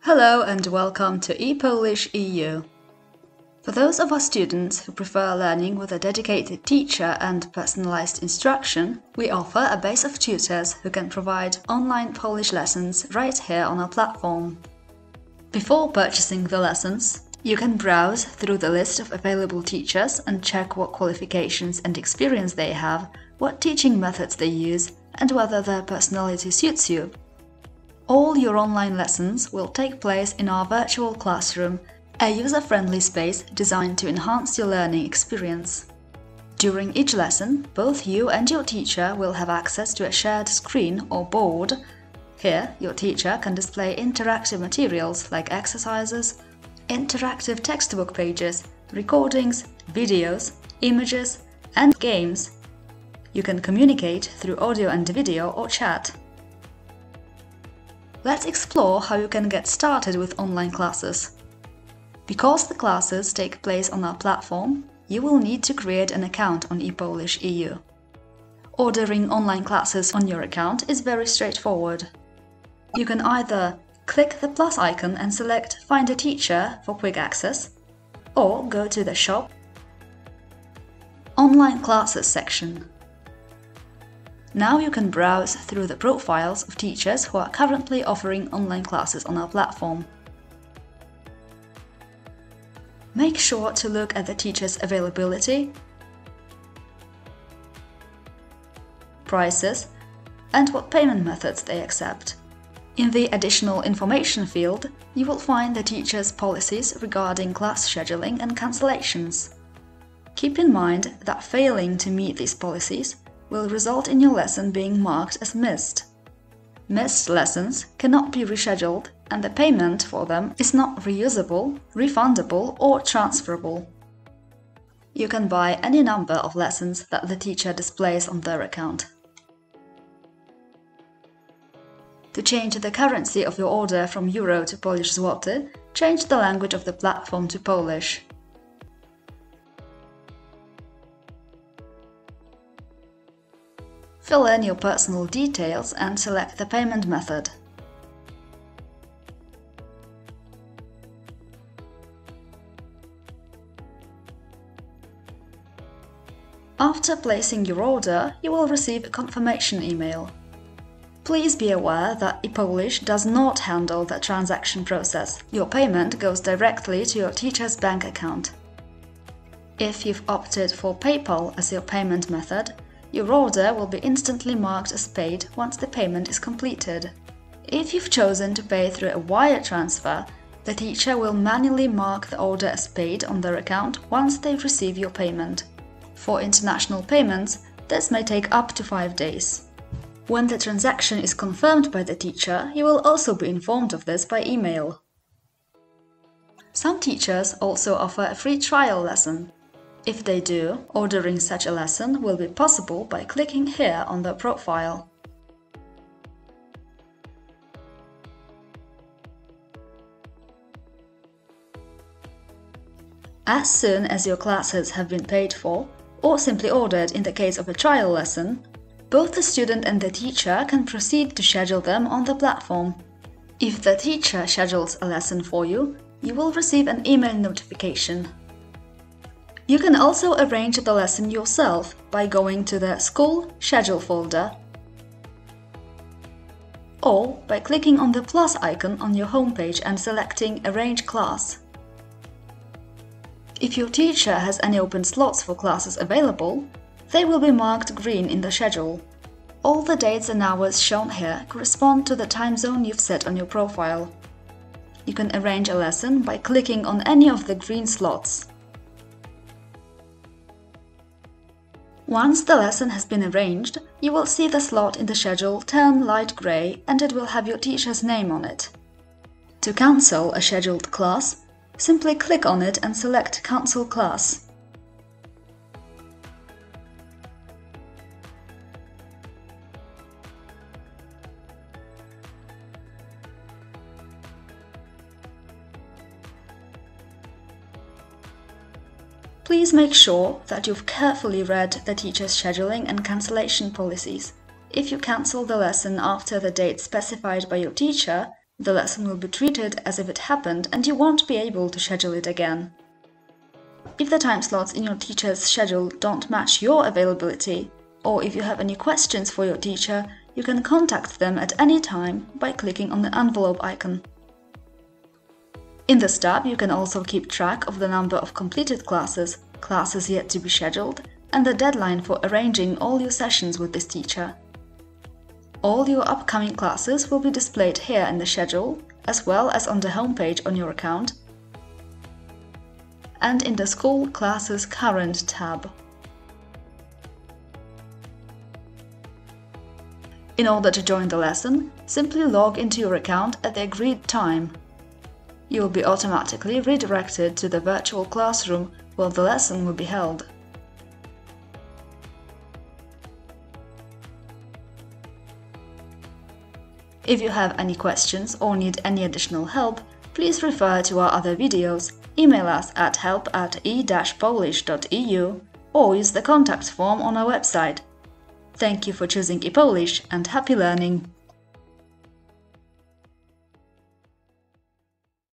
Hello and welcome to e-polish.eu. For those of our students who prefer learning with a dedicated teacher and personalized instruction, we offer a base of tutors who can provide online Polish lessons right here on our platform. Before purchasing the lessons, you can browse through the list of available teachers and check what qualifications and experience they have, what teaching methods they use, and whether their personality suits you. All your online lessons will take place in our virtual classroom, a user-friendly space designed to enhance your learning experience. During each lesson, both you and your teacher will have access to a shared screen or board. Here, your teacher can display interactive materials like exercises, interactive textbook pages, recordings, videos, images, and games. You can communicate through audio and video or chat. Let's explore how you can get started with online classes. Because the classes take place on our platform, you will need to create an account on e-polish.eu. Ordering online classes on your account is very straightforward. You can either click the plus icon and select Find a Teacher for quick access, or go to the Shop, Online Classes section. Now you can browse through the profiles of teachers who are currently offering online classes on our platform. Make sure to look at the teacher's availability, prices, and what payment methods they accept. In the Additional Information field, you will find the teacher's policies regarding class scheduling and cancellations. Keep in mind that failing to meet these policies will result in your lesson being marked as missed. Missed lessons cannot be rescheduled, and the payment for them is not reusable, refundable, or transferable. You can buy any number of lessons that the teacher displays on their account. To change the currency of your order from euro to Polish zloty, change the language of the platform to Polish. Fill in your personal details and select the payment method. After placing your order, you will receive a confirmation email. Please be aware that e-Polish does not handle the transaction process. Your payment goes directly to your teacher's bank account. If you've opted for PayPal as your payment method, your order will be instantly marked as paid once the payment is completed. If you've chosen to pay through a wire transfer, the teacher will manually mark the order as paid on their account once they receive your payment. For international payments, this may take up to 5 days. When the transaction is confirmed by the teacher, you will also be informed of this by email. Some teachers also offer a free trial lesson. If they do, ordering such a lesson will be possible by clicking here on their profile. As soon as your classes have been paid for, or simply ordered in the case of a trial lesson, both the student and the teacher can proceed to schedule them on the platform. If the teacher schedules a lesson for you, you will receive an email notification. You can also arrange the lesson yourself by going to the School Schedule folder or by clicking on the plus icon on your homepage and selecting Arrange Class. If your teacher has any open slots for classes available, they will be marked green in the schedule. All the dates and hours shown here correspond to the time zone you've set on your profile. You can arrange a lesson by clicking on any of the green slots. Once the lesson has been arranged, you will see the slot in the schedule turn light grey and it will have your teacher's name on it. To cancel a scheduled class, simply click on it and select Cancel Class. Please make sure that you've carefully read the teacher's scheduling and cancellation policies. If you cancel the lesson after the date specified by your teacher, The lesson will be treated as if it happened and you won't be able to schedule it again. If the time slots in your teacher's schedule don't match your availability, or if you have any questions for your teacher, you can contact them at any time by clicking on the envelope icon. In this tab, you can also keep track of the number of completed classes, classes yet to be scheduled, and the deadline for arranging all your sessions with this teacher. All your upcoming classes will be displayed here in the schedule, as well as on the homepage on your account, and in the School Classes Current tab. In order to join the lesson, simply log into your account at the agreed time. You will be automatically redirected to the virtual classroom where the lesson will be held. If you have any questions or need any additional help, please refer to our other videos, email us at help@e-polish.eu or use the contact form on our website. Thank you for choosing e-Polish and happy learning!